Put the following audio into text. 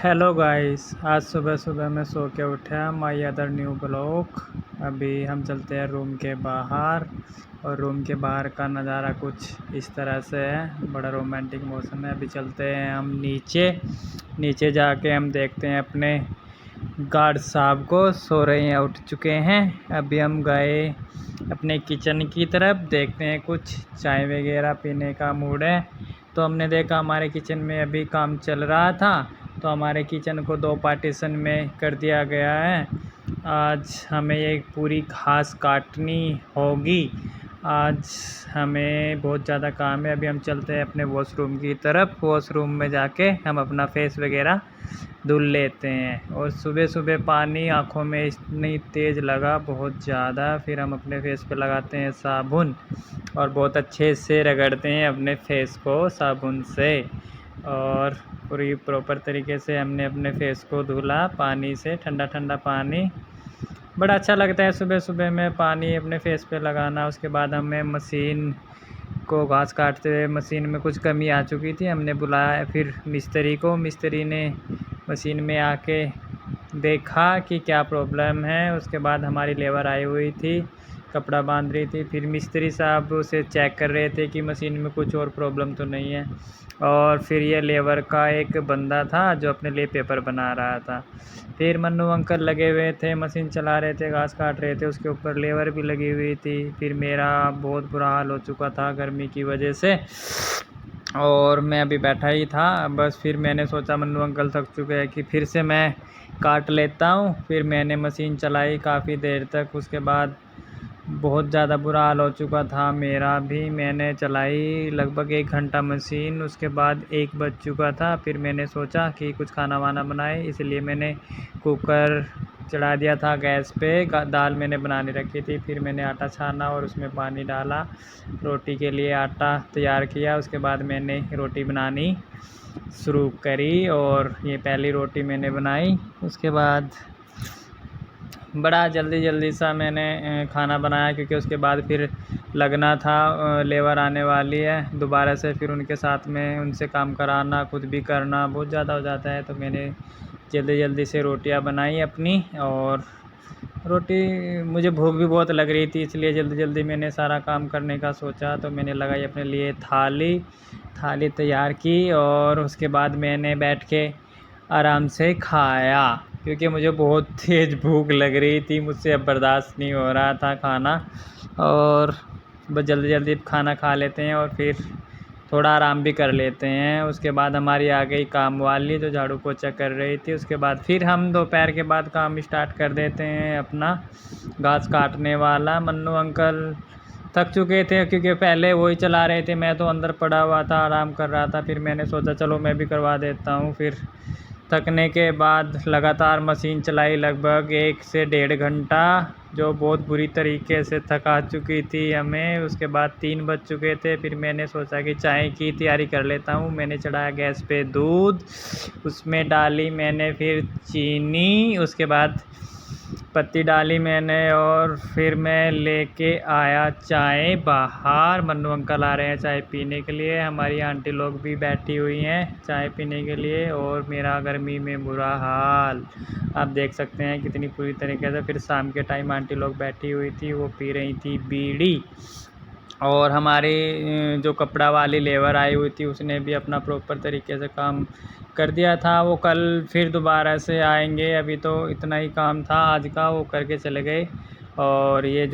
Hello guys, आज सुबह सुबह मैं सो के उठा माई अदर न्यू ब्लॉग। अभी हम चलते हैं रूम के बाहर और रूम के बाहर का नज़ारा कुछ इस तरह से है। बड़ा रोमांटिक मौसम है। अभी चलते हैं हम नीचे जाके हम देखते हैं अपने गार्ड साहब को सो रहे हैं, उठ चुके हैं। अभी हम गए अपने किचन की तरफ, देखते हैं कुछ चाय वगैरह पीने का मूड है। तो हमने देखा हमारे किचन में अभी काम चल रहा था, तो हमारे किचन को 2 पार्टीशन में कर दिया गया है। आज हमें ये पूरी घास काटनी होगी। आज हमें बहुत ज़्यादा काम है। अभी हम चलते हैं अपने वॉशरूम की तरफ। वॉशरूम में जाके हम अपना फेस वगैरह धुल लेते हैं। और सुबह सुबह पानी आँखों में इतनी तेज़ लगा, बहुत ज़्यादा। फिर हम अपने फेस पे लगाते हैं साबुन और बहुत अच्छे से रगड़ते हैं अपने फेस को साबुन से। और पूरी प्रॉपर तरीके से हमने अपने फेस को धुला पानी से, ठंडा ठंडा पानी। बड़ा अच्छा लगता है सुबह सुबह में पानी अपने फेस पे लगाना। उसके बाद हमें मशीन को घास काटते हुए मशीन में कुछ कमी आ चुकी थी। हमने बुलाया फिर मिस्त्री को। मिस्त्री ने मशीन में आके देखा कि क्या प्रॉब्लम है। उसके बाद हमारी लेबर आई हुई थी, कपड़ा बांध रही थी। फिर मिस्त्री साहब उसे चेक कर रहे थे कि मशीन में कुछ और प्रॉब्लम तो नहीं है। और फिर ये लेबर का एक बंदा था जो अपने लिए पेपर बना रहा था। फिर मन्नू अंकल लगे हुए थे, मशीन चला रहे थे, घास काट रहे थे, उसके ऊपर लेबर भी लगी हुई थी। फिर मेरा बहुत बुरा हाल हो चुका था गर्मी की वजह से, और मैं अभी बैठा ही था। बस फिर मैंने सोचा मन्नू अंकल थक चुके हैं कि फिर से मैं काट लेता हूँ। फिर मैंने मशीन चलाई काफ़ी देर तक। उसके बाद बहुत ज़्यादा बुरा हाल हो चुका था मेरा भी। मैंने चलाई लगभग 1 घंटा मशीन। उसके बाद 1 बज चुका था। फिर मैंने सोचा कि कुछ खाना वाना बनाए, इसलिए मैंने कुकर चढ़ा दिया था गैस पे। दाल मैंने बनाने रखी थी। फिर मैंने आटा छाना और उसमें पानी डाला, रोटी के लिए आटा तैयार किया। उसके बाद मैंने रोटी बनानी शुरू करी और ये पहली रोटी मैंने बनाई। उसके बाद बड़ा जल्दी सा मैंने खाना बनाया, क्योंकि उसके बाद फिर लगना था। लेबर आने वाली है दोबारा से, फिर उनके साथ में उनसे काम कराना, खुद भी करना बहुत ज़्यादा हो जाता है। तो मैंने जल्दी से रोटियां बनाई अपनी। और रोटी, मुझे भूख भी बहुत लग रही थी, इसलिए जल्दी मैंने सारा काम करने का सोचा। तो मैंने लगाई अपने लिए थाली तैयार की और उसके बाद मैंने बैठ के आराम से खाया, क्योंकि मुझे बहुत तेज़ भूख लग रही थी। मुझसे अब बर्दाश्त नहीं हो रहा था खाना। और बस जल्दी खाना खा लेते हैं और फिर थोड़ा आराम भी कर लेते हैं। उसके बाद हमारी आ गई काम वाली जो झाड़ू पोछा कर रही थी। उसके बाद फिर हम दोपहर के बाद काम स्टार्ट कर देते हैं अपना घास काटने वाला। मन्नू अंकल थक चुके थे, क्योंकि पहले वही चला रहे थे, मैं तो अंदर पड़ा हुआ था, आराम कर रहा था। फिर मैंने सोचा चलो मैं भी करवा देता हूँ। फिर थकने के बाद लगातार मशीन चलाई लगभग 1 से 1.5 घंटा, जो बहुत बुरी तरीके से थका चुकी थी हमें। उसके बाद 3 बज चुके थे। फिर मैंने सोचा कि चाय की तैयारी कर लेता हूँ। मैंने चढ़ाया गैस पे दूध, उसमें डाली मैंने फिर चीनी, उसके बाद पत्ती डाली मैंने, और फिर मैं लेके आया चाय बाहर। मन्नू अंकल आ रहे हैं चाय पीने के लिए, हमारी आंटी लोग भी बैठी हुई हैं चाय पीने के लिए। और मेरा गर्मी में बुरा हाल आप देख सकते हैं कितनी पूरी तरीके से। फिर शाम के टाइम आंटी लोग बैठी हुई थी, वो पी रही थी बीड़ी। और हमारी जो कपड़ा वाली लेबर आई हुई थी, उसने भी अपना प्रॉपर तरीके से काम कर दिया था। वो कल फिर दोबारा से आएंगे। अभी तो इतना ही काम था आज का, वो करके चले गए। और ये